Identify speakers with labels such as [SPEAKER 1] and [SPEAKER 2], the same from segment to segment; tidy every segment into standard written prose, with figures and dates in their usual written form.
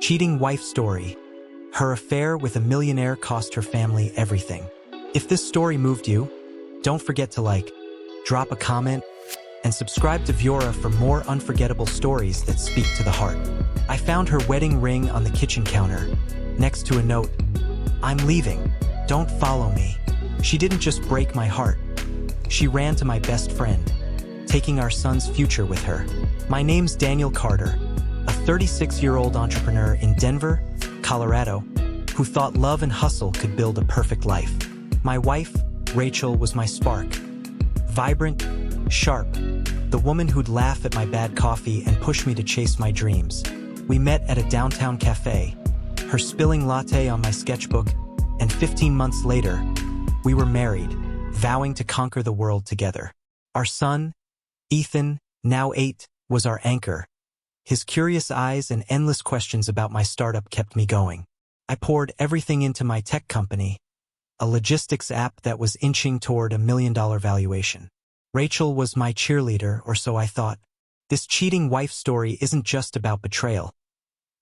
[SPEAKER 1] Cheating wife story. Her affair with a millionaire cost her family everything. If this story moved you, don't forget to like, drop a comment, and subscribe to Viora for more unforgettable stories that speak to the heart. I found her wedding ring on the kitchen counter, next to a note, "I'm leaving. Don't follow me." She didn't just break my heart. She ran to my best friend, taking our son's future with her. My name's Daniel Carter, a 36-year-old entrepreneur in Denver, Colorado, who thought love and hustle could build a perfect life. My wife, Rachel, was my spark. Vibrant, sharp, the woman who'd laugh at my bad coffee and push me to chase my dreams. We met at a downtown cafe, her spilling latte on my sketchbook, and 15 months later, we were married, vowing to conquer the world together. Our son, Ethan, now 8, was our anchor. His curious eyes and endless questions about my startup kept me going. I poured everything into my tech company, a logistics app that was inching toward $1 million valuation. Rachel was my cheerleader, or so I thought. This cheating wife story isn't just about betrayal.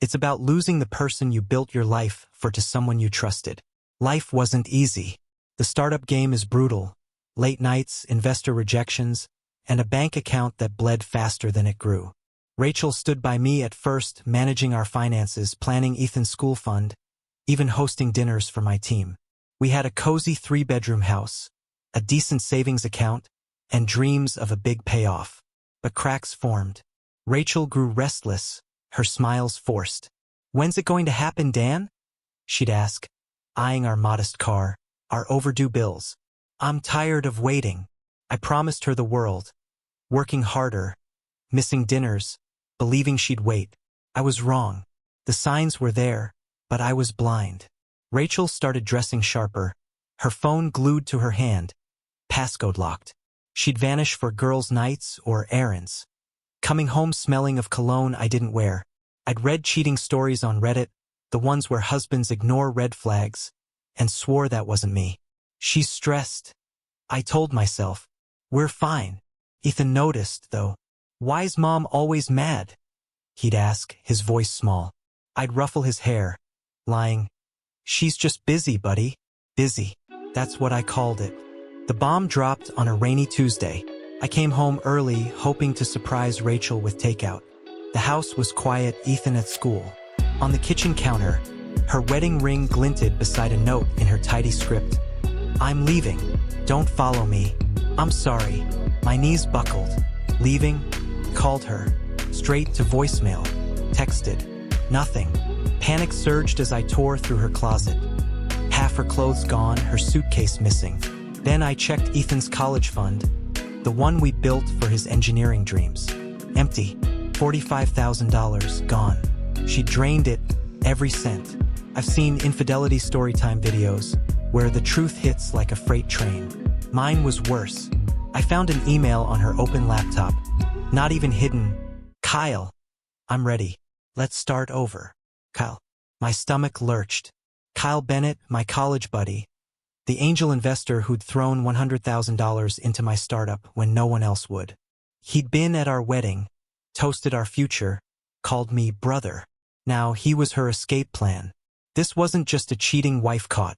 [SPEAKER 1] It's about losing the person you built your life for to someone you trusted. Life wasn't easy. The startup game is brutal. Late nights, investor rejections, and a bank account that bled faster than it grew. Rachel stood by me at first, managing our finances, planning Ethan's school fund, even hosting dinners for my team. We had a cozy 3-bedroom house, a decent savings account, and dreams of a big payoff. But cracks formed. Rachel grew restless, her smiles forced. "When's it going to happen, Dan?" she'd ask, eyeing our modest car, our overdue bills. "I'm tired of waiting." I promised her the world, working harder, missing dinners, believing she'd wait. I was wrong. The signs were there, but I was blind. Rachel started dressing sharper, her phone glued to her hand, passcode locked. She'd vanish for girls' nights or errands, coming home smelling of cologne I didn't wear. I'd read cheating stories on Reddit, the ones where husbands ignore red flags, and swore that wasn't me. "She's stressed," I told myself. "We're fine." Ethan noticed, though. "Why's mom always mad?" he'd ask, his voice small. I'd ruffle his hair, lying. "She's just busy, buddy." Busy. That's what I called it. The bomb dropped on a rainy Tuesday. I came home early, hoping to surprise Rachel with takeout. The house was quiet, Ethan at school. On the kitchen counter, her wedding ring glinted beside a note in her tidy script. "I'm leaving. Don't follow me. I'm sorry." My knees buckled. Leaving? Called her. Straight to voicemail. Texted. Nothing. Panic surged as I tore through her closet. Half her clothes gone, her suitcase missing. Then I checked Ethan's college fund, the one we built for his engineering dreams. Empty. $45,000 gone. She drained it, every cent. I've seen Infidelity Storytime videos, where the truth hits like a freight train. Mine was worse. I found an email on her open laptop. Not even hidden. "Kyle, I'm ready. Let's start over." Kyle. My stomach lurched. Kyle Bennett, my college buddy, the angel investor who'd thrown $100,000 into my startup when no one else would. He'd been at our wedding, toasted our future, called me brother. Now he was her escape plan. This wasn't just a cheating wife caught.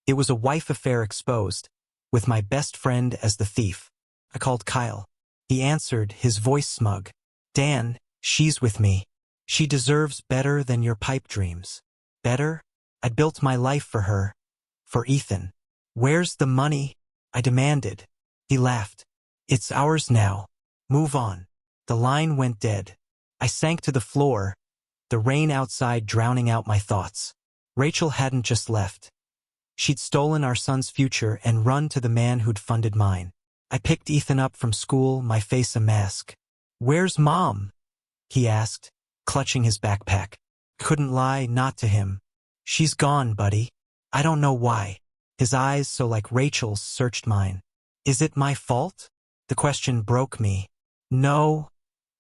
[SPEAKER 1] It was a wife affair exposed, with my best friend as the thief. I called Kyle. He answered, his voice smug. "Dan, she's with me. She deserves better than your pipe dreams." Better? I'd built my life for her. For Ethan. "Where's the money?" I demanded. He laughed. "It's ours now. Move on." The line went dead. I sank to the floor, the rain outside drowning out my thoughts. Rachel hadn't just left. She'd stolen our son's future and run to the man who'd funded mine. I picked Ethan up from school, my face a mask. "Where's Mom?" he asked, clutching his backpack. Couldn't lie, not to him. "She's gone, buddy. I don't know why." His eyes, so like Rachel's, searched mine. "Is it my fault?" The question broke me. "No,"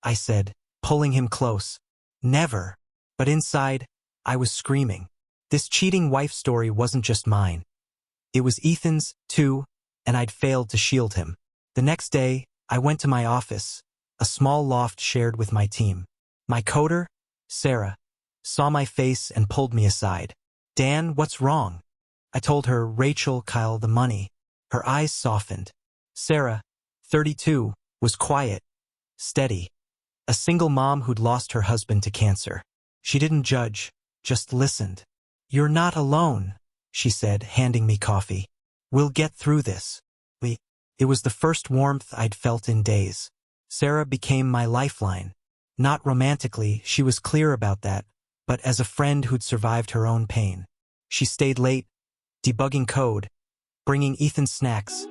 [SPEAKER 1] I said, pulling him close. "Never." But inside, I was screaming. This cheating wife story wasn't just mine. It was Ethan's, too, and I'd failed to shield him. The next day, I went to my office, a small loft shared with my team. My coder, Sarah, saw my face and pulled me aside. Dan, what's wrong? I told her, Rachel, Kyle, the money. Her eyes softened. Sarah, 32, was quiet, steady. A single mom who'd lost her husband to cancer. She didn't judge, just listened. You're not alone, she said, handing me coffee. We'll get through this. It was the first warmth I'd felt in days. Sarah became my lifeline. Not romantically, she was clear about that, but as a friend who'd survived her own pain. She stayed late, debugging code, bringing Ethan snacks,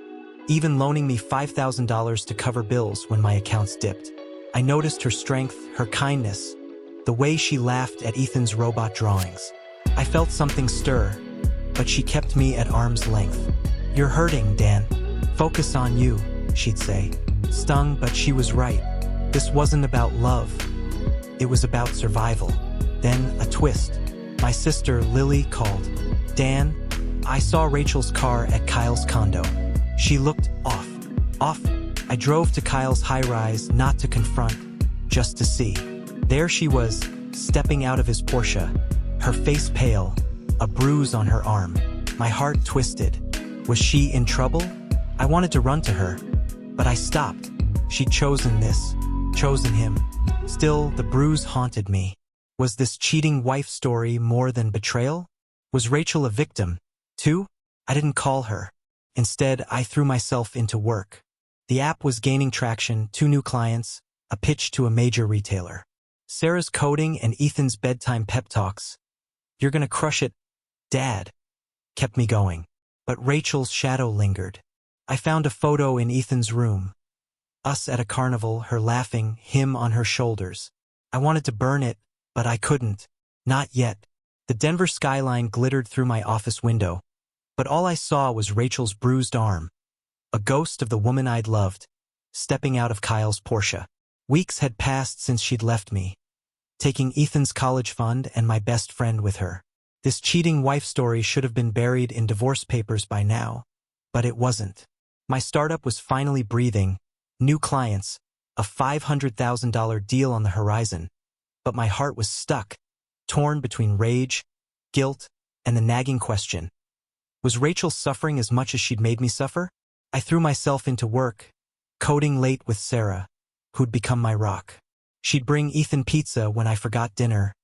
[SPEAKER 1] even loaning me $5,000 to cover bills when my accounts dipped. I noticed her strength, her kindness, the way she laughed at Ethan's robot drawings. I felt something stir, but she kept me at arm's length. You're hurting, Dan. Focus on you, she'd say. Stung, but she was right. This wasn't about love. It was about survival. Then a twist. My sister, Lily, called. Dan, I saw Rachel's car at Kyle's condo. She looked off. I drove to Kyle's high-rise, not to confront, just to see. There she was, stepping out of his Porsche, her face pale, a bruise on her arm. My heart twisted. Was she in trouble? I wanted to run to her, but I stopped. She'd chosen this, chosen him. Still, the bruise haunted me. Was this cheating wife story more than betrayal? Was Rachel a victim, too? I didn't call her. Instead, I threw myself into work. The app was gaining traction, 2 new clients, a pitch to a major retailer. Sarah's coding and Ethan's bedtime pep talks. You're gonna crush it, Dad, kept me going. But Rachel's shadow lingered. I found a photo in Ethan's room. Us at a carnival, her laughing, him on her shoulders. I wanted to burn it, but I couldn't. Not yet. The Denver skyline glittered through my office window, but all I saw was Rachel's bruised arm, a ghost of the woman I'd loved, stepping out of Kyle's Porsche. Weeks had passed since she'd left me, taking Ethan's college fund and my best friend with her. This cheating wife story should have been buried in divorce papers by now, but it wasn't. My startup was finally breathing, new clients, a $500,000 deal on the horizon, but my heart was stuck, torn between rage, guilt, and the nagging question. Was Rachel suffering as much as she'd made me suffer? I threw myself into work, coding late with Sarah, who'd become my rock. She'd bring Ethan pizza when I forgot dinner,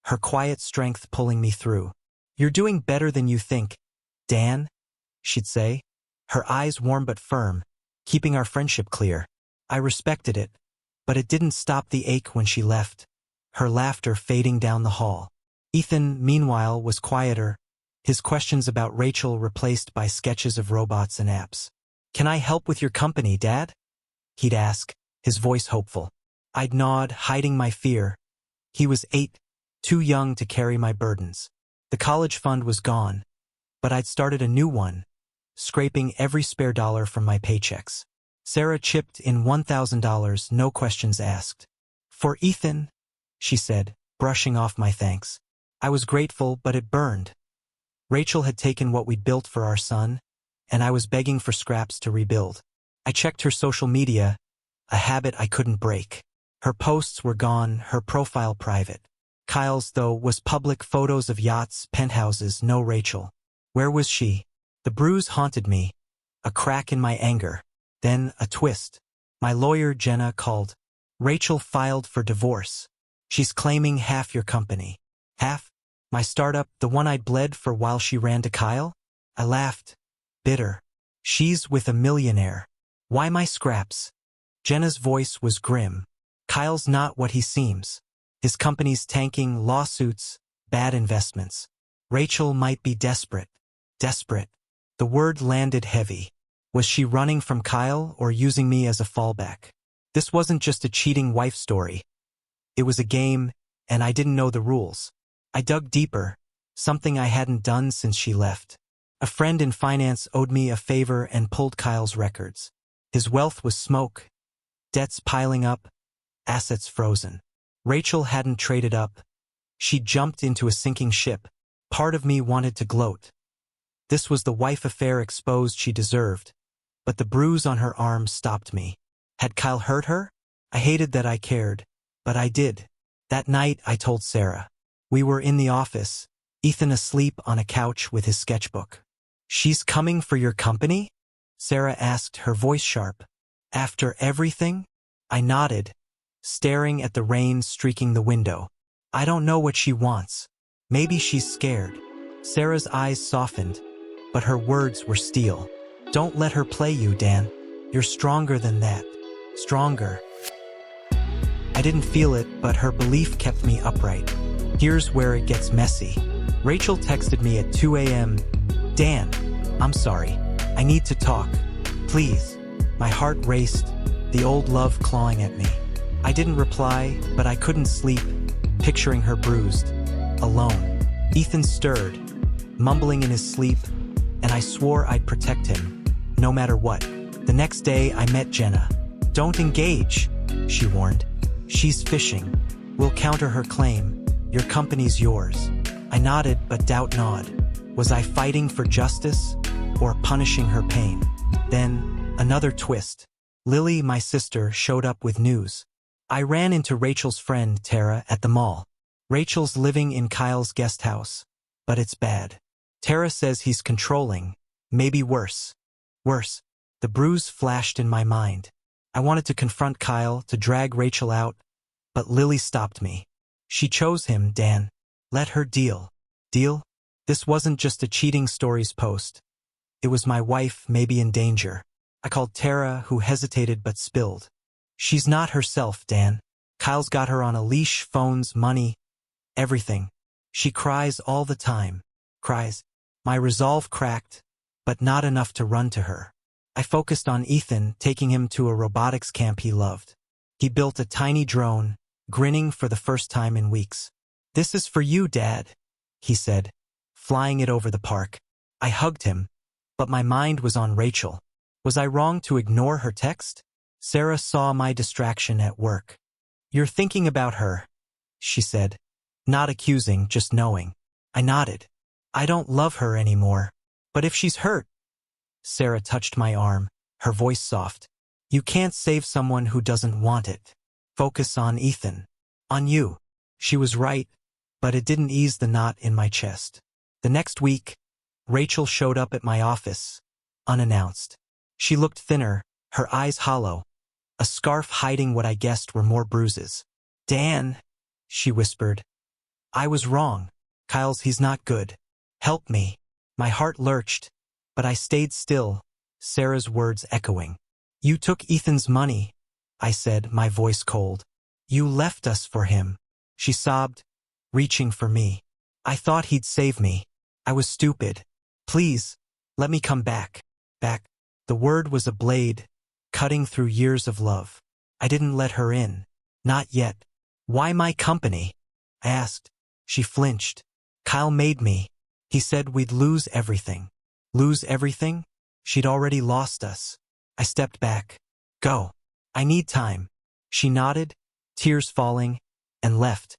[SPEAKER 1] her quiet strength pulling me through. You're doing better than you think, Dan, she'd say, her eyes warm but firm, keeping our friendship clear. I respected it, but it didn't stop the ache when she left, her laughter fading down the hall. Ethan, meanwhile, was quieter, his questions about Rachel replaced by sketches of robots and apps. Can I help with your company, Dad? He'd ask, his voice hopeful. I'd nod, hiding my fear. He was 8, too young to carry my burdens. The college fund was gone, but I'd started a new one, scraping every spare dollar from my paychecks. Sarah chipped in $1,000, no questions asked. For Ethan, she said, brushing off my thanks. I was grateful, but it burned. Rachel had taken what we'd built for our son, and I was begging for scraps to rebuild. I checked her social media, a habit I couldn't break. Her posts were gone, her profile private. Kyle's, though, was public, photos of yachts, penthouses, no Rachel. Where was she? The bruise haunted me, a crack in my anger. Then a twist. My lawyer, Jenna, called. Rachel filed for divorce. She's claiming half your company. Half? My startup, the one I'd bled for while she ran to Kyle? I laughed, bitter. She's with a millionaire. Why my scraps? Jenna's voice was grim. Kyle's not what he seems. His company's tanking, lawsuits, bad investments. Rachel might be desperate. Desperate. The word landed heavy. Was she running from Kyle or using me as a fallback? This wasn't just a cheating wife story. It was a game, and I didn't know the rules. I dug deeper, something I hadn't done since she left. A friend in finance owed me a favor and pulled Kyle's records. His wealth was smoke, debts piling up, assets frozen. Rachel hadn't traded up. She jumped into a sinking ship. Part of me wanted to gloat. This was the wife affair exposed she deserved, but the bruise on her arm stopped me. Had Kyle hurt her? I hated that I cared, but I did. That night I told Sarah. We were in the office, Ethan asleep on a couch with his sketchbook. "She's coming for your company?" Sarah asked, her voice sharp. "After everything?" I nodded, staring at the rain streaking the window. "I don't know what she wants. Maybe she's scared." Sarah's eyes softened, but her words were steel. "Don't let her play you, Dan. You're stronger than that. Stronger." I didn't feel it, but her belief kept me upright. Here's where it gets messy. Rachel texted me at 2 a.m. "Dan, I'm sorry. I need to talk. Please." My heart raced, the old love clawing at me. I didn't reply, but I couldn't sleep, picturing her bruised, alone. Ethan stirred, mumbling in his sleep, and I swore I'd protect him, no matter what. The next day, I met Jenna. "Don't engage," she warned. "She's fishing. We'll counter her claim. Your company's yours." I nodded, but doubt gnawed. Was I fighting for justice or punishing her pain? Then, another twist. Lily, my sister, showed up with news. I ran into Rachel's friend, Tara, at the mall. Rachel's living in Kyle's guest house, but it's bad. Tara says he's controlling, maybe worse. Worse. The bruise flashed in my mind. I wanted to confront Kyle, to drag Rachel out, but Lily stopped me. "She chose him, Dan. Let her deal." Deal? This wasn't just a cheating stories post. It was my wife, maybe in danger. I called Tara, who hesitated but spilled. "She's not herself, Dan. Kyle's got her on a leash, phones, money, everything. She cries all the time. Cries." My resolve cracked, but not enough to run to her. I focused on Ethan, taking him to a robotics camp he loved. He built a tiny drone, grinning for the first time in weeks. "This is for you, Dad," he said, flying it over the park. I hugged him, but my mind was on Rachel. Was I wrong to ignore her text? Sarah saw my distraction at work. "You're thinking about her," she said. Not accusing, just knowing. I nodded. "I don't love her anymore. But if she's hurt..." Sarah touched my arm, her voice soft. "You can't save someone who doesn't want it. Focus on Ethan. On you." She was right, but it didn't ease the knot in my chest. The next week, Rachel showed up at my office, unannounced. She looked thinner, her eyes hollow, a scarf hiding what I guessed were more bruises. "Dan," she whispered. "I was wrong. He's not good. Help me." My heart lurched, but I stayed still, Sarah's words echoing. "You took Ethan's money," I said, my voice cold. "You left us for him." She sobbed, reaching for me. "I thought he'd save me. I was stupid. Please, let me come back." Back. The word was a blade, cutting through years of love. I didn't let her in. Not yet. "Why my company?" I asked. She flinched. "Kyle made me. He said we'd lose everything." Lose everything? She'd already lost us. I stepped back. "Go. I need time." She nodded, tears falling, and left,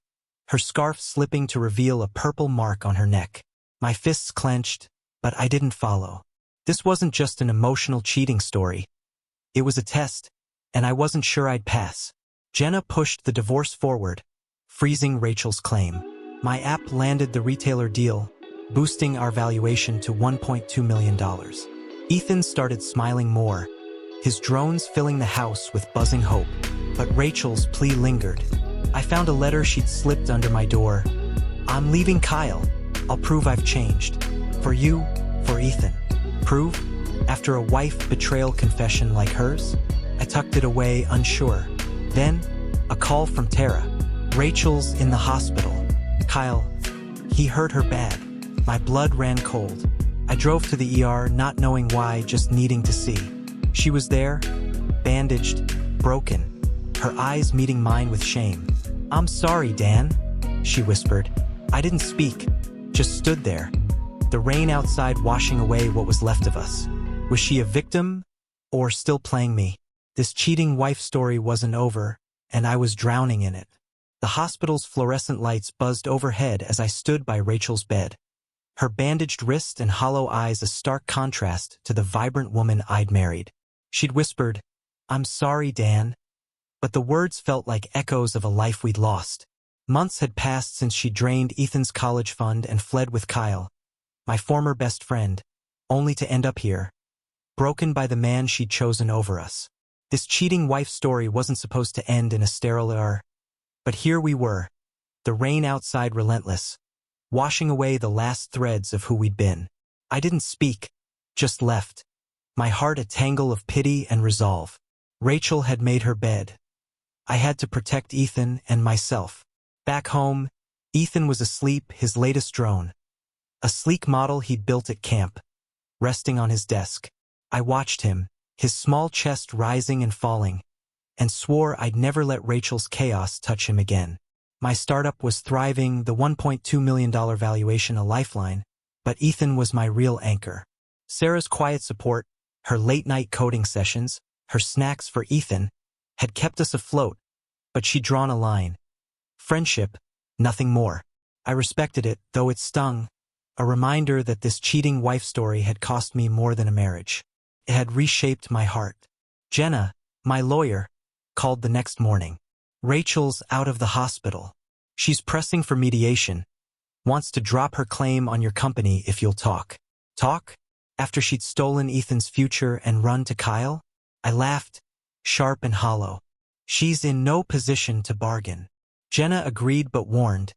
[SPEAKER 1] her scarf slipping to reveal a purple mark on her neck. My fists clenched, but I didn't follow. This wasn't just an emotional cheating story. It was a test, and I wasn't sure I'd pass. Jenna pushed the divorce forward, freezing Rachel's claim. My app landed the retailer deal, boosting our valuation to $1.2 million. Ethan started smiling more, his drones filling the house with buzzing hope, but Rachel's plea lingered. I found a letter she'd slipped under my door. "I'm leaving Kyle. I'll prove I've changed. For you, for Ethan." Prove? After a wife betrayal confession like hers? I tucked it away, unsure. Then, a call from Tara. "Rachel's in the hospital. Kyle, he hurt her bad." My blood ran cold. I drove to the ER, not knowing why, just needing to see. She was there, bandaged, broken, her eyes meeting mine with shame. "I'm sorry, Dan," she whispered. I didn't speak, just stood there, the rain outside washing away what was left of us. Was she a victim, or still playing me? This cheating wife story wasn't over, and I was drowning in it. The hospital's fluorescent lights buzzed overhead as I stood by Rachel's bed. Her bandaged wrist and hollow eyes a stark contrast to the vibrant woman I'd married. She'd whispered, "I'm sorry, Dan," but the words felt like echoes of a life we'd lost. Months had passed since she drained Ethan's college fund and fled with Kyle, my former best friend, only to end up here, broken by the man she'd chosen over us. This cheating wife story wasn't supposed to end in a sterile hour, but here we were, the rain outside relentless, washing away the last threads of who we'd been. I didn't speak, just left, my heart a tangle of pity and resolve. Rachel had made her bed. I had to protect Ethan and myself. Back home, Ethan was asleep, his latest drone, a sleek model he'd built at camp, resting on his desk. I watched him, his small chest rising and falling, and swore I'd never let Rachel's chaos touch him again. My startup was thriving, the $1.2 million valuation a lifeline, but Ethan was my real anchor. Sarah's quiet support, her late-night coding sessions, her snacks for Ethan, had kept us afloat, but she'd drawn a line. Friendship, nothing more. I respected it, though it stung, a reminder that this cheating wife story had cost me more than a marriage. It had reshaped my heart. Jenna, my lawyer, called the next morning. Rachel's out of the hospital. She's pressing for mediation. Wants to drop her claim on your company if you'll talk. Talk? After she'd stolen Ethan's future and run to Kyle? I laughed, sharp and hollow. She's in no position to bargain. Jenna agreed but warned.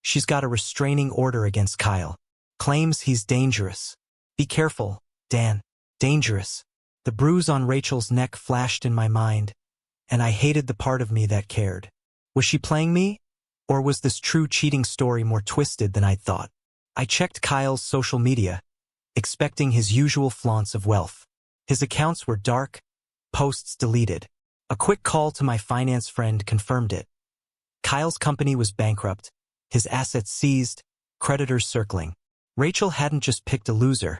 [SPEAKER 1] She's got a restraining order against Kyle. Claims he's dangerous. Be careful, Dan. Dangerous. The bruise on Rachel's neck flashed in my mind, and I hated the part of me that cared. Was she playing me? Or was this true cheating story more twisted than I'd thought? I checked Kyle's social media, expecting his usual flaunts of wealth. His accounts were dark, posts deleted. A quick call to my finance friend confirmed it. Kyle's company was bankrupt, his assets seized, creditors circling. Rachel hadn't just picked a loser.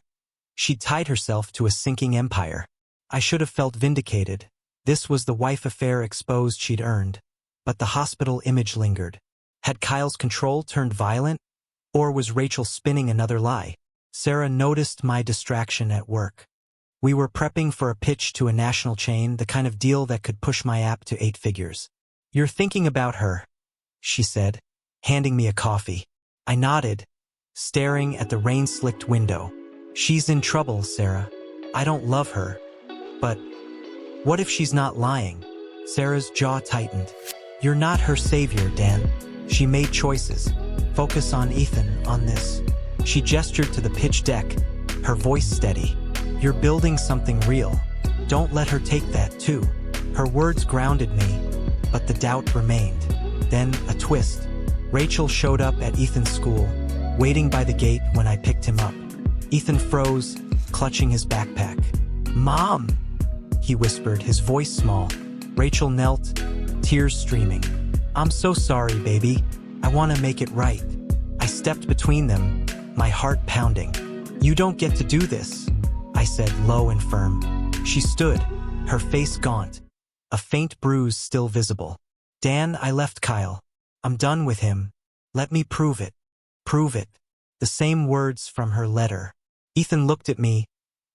[SPEAKER 1] She'd tied herself to a sinking empire. I should have felt vindicated. This was the wife affair exposed she'd earned. But the hospital image lingered. Had Kyle's control turned violent? Or was Rachel spinning another lie? Sarah noticed my distraction at work. We were prepping for a pitch to a national chain, the kind of deal that could push my app to 8 figures. You're thinking about her, she said, handing me a coffee. I nodded, staring at the rain-slicked window. She's in trouble, Sarah. I don't love her. But what if she's not lying? Sarah's jaw tightened. You're not her savior, Dan. She made choices. Focus on Ethan, on this. She gestured to the pitch deck, her voice steady. You're building something real. Don't let her take that, too. Her words grounded me, but the doubt remained. Then, a twist. Rachel showed up at Ethan's school, waiting by the gate when I picked him up. Ethan froze, clutching his backpack. Mom, he whispered, his voice small. Rachel knelt, tears streaming. I'm so sorry, baby. I want to make it right. I stepped between them, my heart pounding. You don't get to do this, I said, low and firm. She stood, her face gaunt, a faint bruise still visible. Dan, I left Kyle. I'm done with him. Let me prove it. Prove it. The same words from her letter. Ethan looked at me,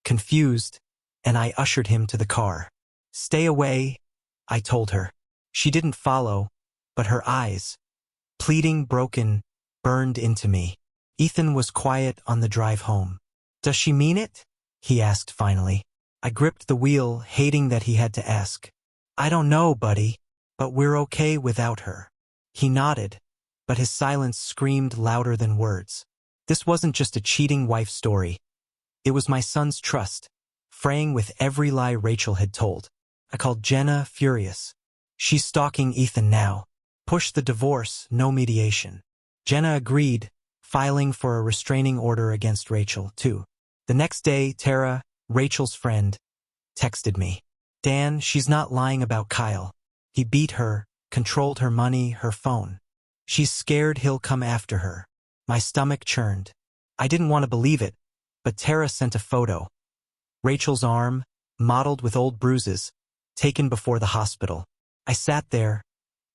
[SPEAKER 1] confused, and I ushered him to the car. Stay away, I told her. She didn't follow, but her eyes, pleading, broken, burned into me. Ethan was quiet on the drive home. Does she mean it? He asked finally. I gripped the wheel, hating that he had to ask. I don't know, buddy, but we're okay without her. He nodded, but his silence screamed louder than words. This wasn't just a cheating wife story. It was my son's trust, fraying with every lie Rachel had told. I called Jenna, furious. She's stalking Ethan now. Push the divorce, no mediation. Jenna agreed, filing for a restraining order against Rachel, too. The next day, Tara, Rachel's friend, texted me. Dan, she's not lying about Kyle. He beat her, controlled her money, her phone. She's scared he'll come after her. My stomach churned. I didn't want to believe it, but Tara sent a photo. Rachel's arm, mottled with old bruises, taken before the hospital. I sat there,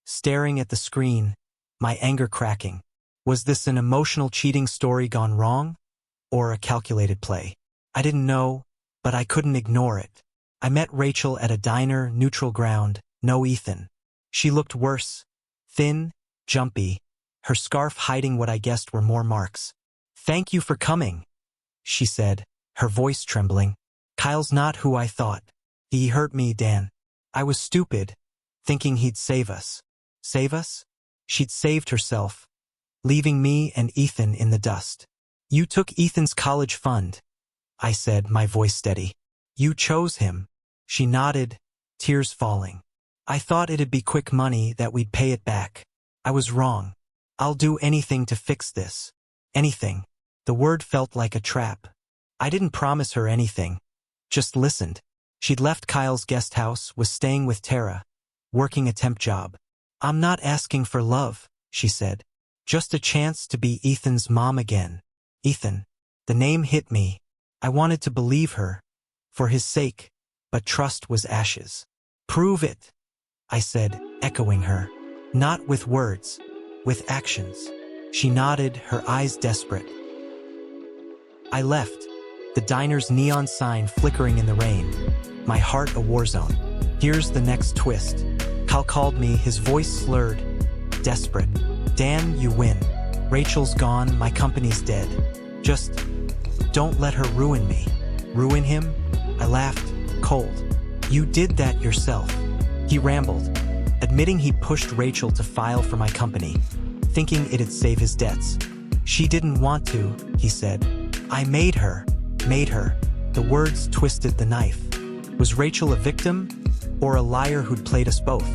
[SPEAKER 1] staring at the screen, my anger cracking. Was this an emotional cheating story gone wrong, or a calculated play? I didn't know, but I couldn't ignore it. I met Rachel at a diner, neutral ground, no Ethan. She looked worse, thin, jumpy, her scarf hiding what I guessed were more marks. "Thank you for coming," she said, her voice trembling. "Kyle's not who I thought. He hurt me, Dan. I was stupid, thinking he'd save us." Save us? She'd saved herself, leaving me and Ethan in the dust. "You took Ethan's college fund," I said, my voice steady. "You chose him." She nodded, tears falling. "I thought it'd be quick money that we'd pay it back. I was wrong. I'll do anything to fix this." Anything. The word felt like a trap. I didn't promise her anything, just listened. She'd left Kyle's guest house, was staying with Tara, working a temp job. "I'm not asking for love," she said. "Just a chance to be Ethan's mom again." Ethan. The name hit me. I wanted to believe her, for his sake, but trust was ashes. "Prove it," I said, echoing her. "Not with words, with actions." She nodded, her eyes desperate. I left, the diner's neon sign flickering in the rain, my heart a war zone. Here's the next twist. Kyle called me, his voice slurred, desperate. "Dan, you win. Rachel's gone, my company's dead. Just don't let her ruin me." "Ruin him?" I laughed, cold. "You did that yourself." He rambled, admitting he'd pushed Rachel to file for my company, thinking it'd save his debts. "She didn't want to," he said. "I made her." Made her. The words twisted the knife. Was Rachel a victim, or a liar who'd played us both?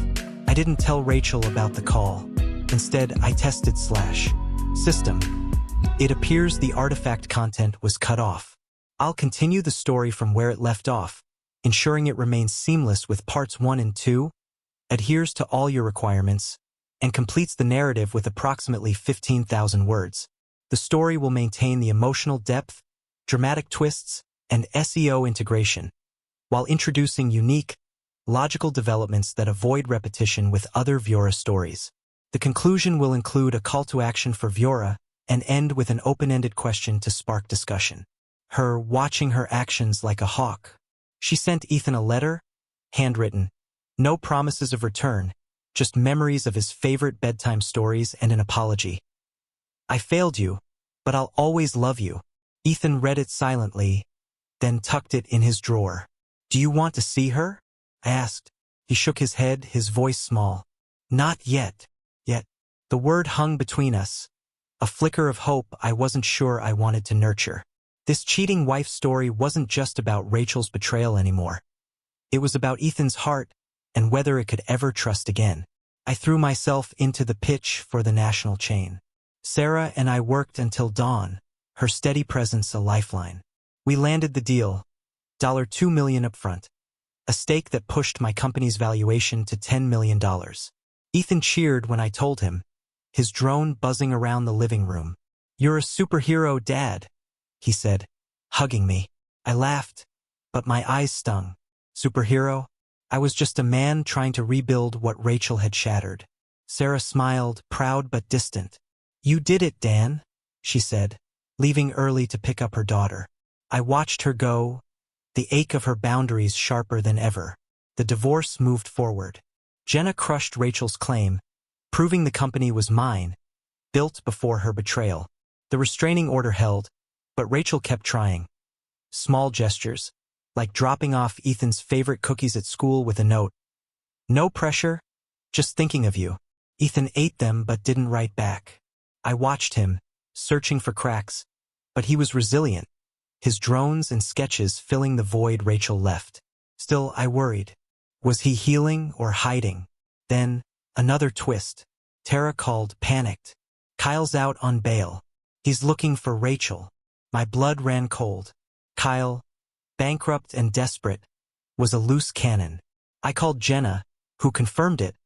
[SPEAKER 1] I didn't tell Rachel about the call. Instead, I tested /system. It appears the artifact content was cut off. I'll continue the story from where it left off, ensuring it remains seamless with parts 1 and 2, adheres to all your requirements, and completes the narrative with approximately 15,000 words. The story will maintain the emotional depth, dramatic twists, and SEO integration, while introducing unique, logical developments that avoid repetition with other Viora stories. The conclusion will include a call to action for Viora and end with an open-ended question to spark discussion. Her watching her actions like a hawk. She sent Ethan a letter, handwritten. No promises of return, just memories of his favorite bedtime stories and an apology. "I failed you, but I'll always love you." Ethan read it silently, then tucked it in his drawer. "Do you want to see her?" I asked. He shook his head, his voice small. "Not yet." Yet. The word hung between us, a flicker of hope I wasn't sure I wanted to nurture. This cheating wife story wasn't just about Rachel's betrayal anymore. It was about Ethan's heart and whether it could ever trust again. I threw myself into the pitch for the national chain. Sarah and I worked until dawn, her steady presence a lifeline. We landed the deal, $2 million upfront, a stake that pushed my company's valuation to $10 million. Ethan cheered when I told him, his drone buzzing around the living room. "You're a superhero, Dad," he said, hugging me. I laughed, but my eyes stung. Superhero? I was just a man trying to rebuild what Rachel had shattered. Sarah smiled, proud but distant. "You did it, Dan," she said, leaving early to pick up her daughter. I watched her go, the ache of her boundaries sharper than ever. The divorce moved forward. Jenna crushed Rachel's claim, proving the company was mine, built before her betrayal. The restraining order held, but Rachel kept trying. Small gestures, like dropping off Ethan's favorite cookies at school with a note. "No pressure, just thinking of you." Ethan ate them but didn't write back. I watched him, searching for cracks, but he was resilient, his drones and sketches filling the void Rachel left. Still, I worried. Was he healing or hiding? Then, another twist. Tara called, panicked. "Kyle's out on bail. He's looking for Rachel." My blood ran cold. Kyle, bankrupt and desperate, was a loose cannon. I called Jenna, who confirmed it.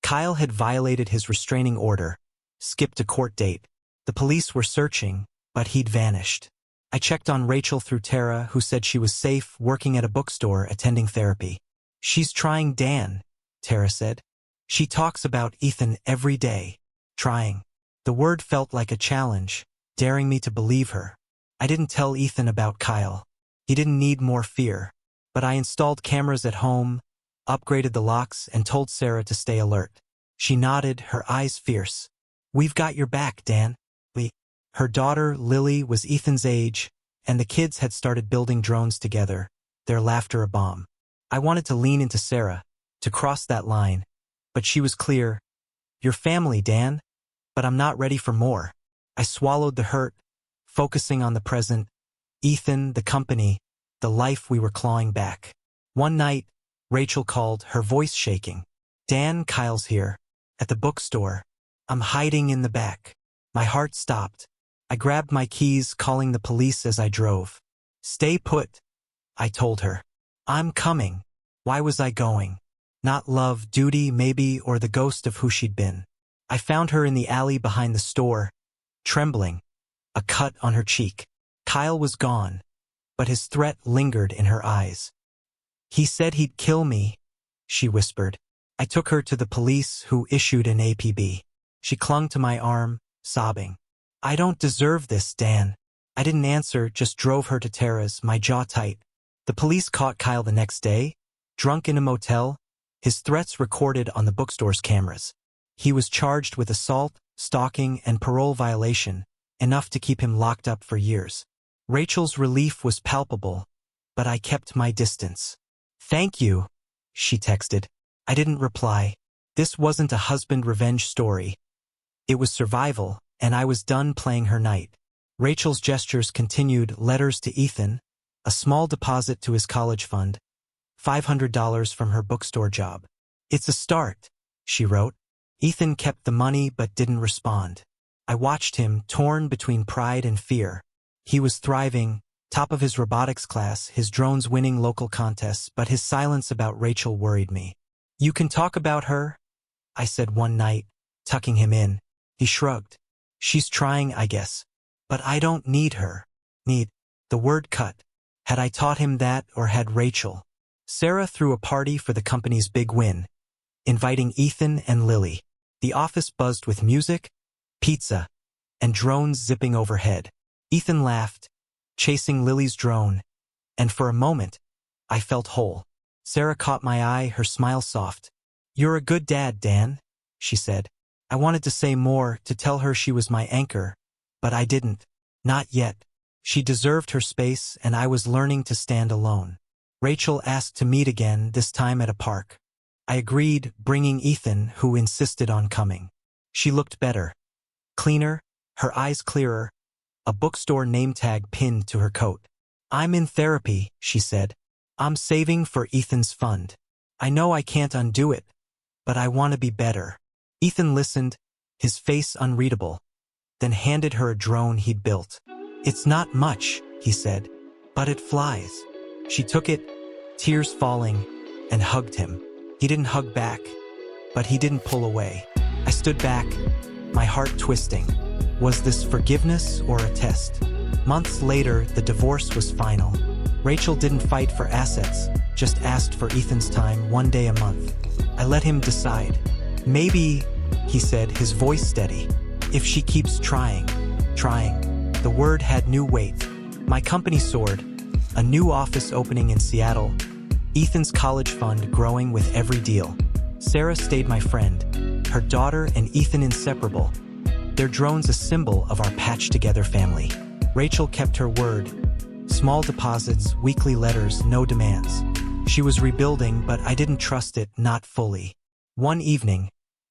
[SPEAKER 1] Kyle had violated his restraining order, skipped a court date. The police were searching, but he'd vanished. I checked on Rachel through Tara, who said she was safe, working at a bookstore, attending therapy. "She's trying Dan," Tara said. "She talks about Ethan every day." Trying. The word felt like a challenge, daring me to believe her. I didn't tell Ethan about Kyle. He didn't need more fear. But I installed cameras at home, upgraded the locks, and told Sarah to stay alert. She nodded, her eyes fierce. We've got your back, Dan. Her daughter, Lily, was Ethan's age, and the kids had started building drones together, their laughter a bomb. I wanted to lean into Sarah, to cross that line, but she was clear. Your family, Dan, but I'm not ready for more. I swallowed the hurt, focusing on the present, Ethan, the company, the life we were clawing back. One night, Rachel called, her voice shaking. Dan, Kyle's here, at the bookstore. I'm hiding in the back. My heart stopped. I grabbed my keys, calling the police as I drove. Stay put, I told her. I'm coming. Why was I going? Not love, duty, maybe, or the ghost of who she'd been. I found her in the alley behind the store, trembling, a cut on her cheek. Kyle was gone, but his threat lingered in her eyes. He said he'd kill me, she whispered. I took her to the police, who issued an APB. She clung to my arm, sobbing. I don't deserve this, Dan. I didn't answer, just drove her to Tara's, my jaw tight. The police caught Kyle the next day, drunk in a motel, his threats recorded on the bookstore's cameras. He was charged with assault, stalking, and parole violation, enough to keep him locked up for years. Rachel's relief was palpable, but I kept my distance. Thank you, she texted. I didn't reply. This wasn't a husband revenge story. It was survival, and I was done playing her knight. Rachel's gestures continued, letters to Ethan, a small deposit to his college fund, $500 from her bookstore job. It's a start, she wrote. Ethan kept the money but didn't respond. I watched him, torn between pride and fear. He was thriving, top of his robotics class, his drones winning local contests, but his silence about Rachel worried me. You can talk about her, I said one night, tucking him in. He shrugged. She's trying, I guess. But I don't need her. Need. The word cut. Had I taught him that, or had Rachel? Sarah threw a party for the company's big win, inviting Ethan and Lily. The office buzzed with music, pizza, and drones zipping overhead. Ethan laughed, chasing Lily's drone, and for a moment, I felt whole. Sarah caught my eye, her smile soft. You're a good dad, Dan, she said. I wanted to say more, to tell her she was my anchor, but I didn't. Not yet. She deserved her space, and I was learning to stand alone. Rachel asked to meet again, this time at a park. I agreed, bringing Ethan, who insisted on coming. She looked better. Cleaner, her eyes clearer, a bookstore name tag pinned to her coat. I'm in therapy, she said. I'm saving for Ethan's fund. I know I can't undo it, but I want to be better. Ethan listened, his face unreadable, then handed her a drone he'd built. It's not much, he said, but it flies. She took it, tears falling, and hugged him. He didn't hug back, but he didn't pull away. I stood back, my heart twisting. Was this forgiveness or a test? Months later, the divorce was final. Rachel didn't fight for assets, just asked for Ethan's time 1 day a month. I let him decide. Maybe, he said, his voice steady, if she keeps trying. The word had new weight. My company soared, a new office opening in Seattle, Ethan's college fund growing with every deal. Sarah stayed my friend, her daughter and Ethan inseparable. Their drones a symbol of our patched-together family. Rachel kept her word. Small deposits, weekly letters, no demands. She was rebuilding, but I didn't trust it, not fully. One evening,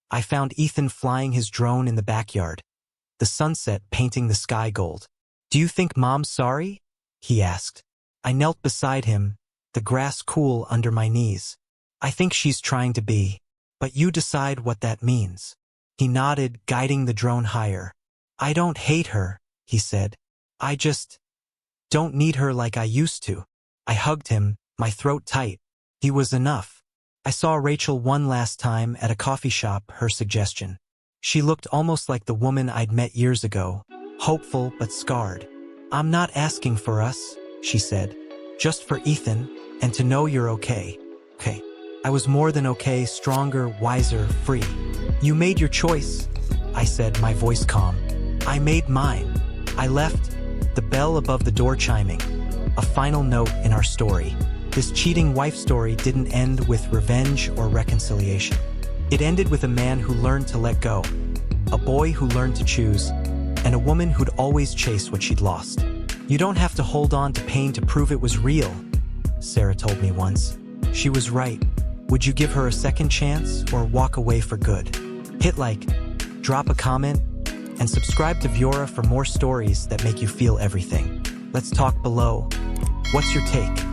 [SPEAKER 1] I found Ethan flying his drone in the backyard, the sunset painting the sky gold. Do you think Mom's sorry? He asked. I knelt beside him, the grass cool under my knees. I think she's trying to be, but you decide what that means. He nodded, guiding the drone higher. I don't hate her, he said. I just don't need her like I used to. I hugged him, my throat tight. He was enough. I saw Rachel one last time at a coffee shop, her suggestion. She looked almost like the woman I'd met years ago, hopeful but scarred. I'm not asking for us, she said. Just for Ethan, and to know you're okay. Okay. I was more than okay, stronger, wiser, free. You made your choice, I said, my voice calm. I made mine. I left, the bell above the door chiming. A final note in our story. This cheating wife story didn't end with revenge or reconciliation. It ended with a man who learned to let go. a boy who learned to choose, and a woman who'd always chase what she'd lost. You don't have to hold on to pain to prove it was real, Sarah told me once. She was right. Would you give her a second chance or walk away for good? Hit like, drop a comment, and subscribe to Viora for more stories that make you feel everything. Let's talk below. What's your take?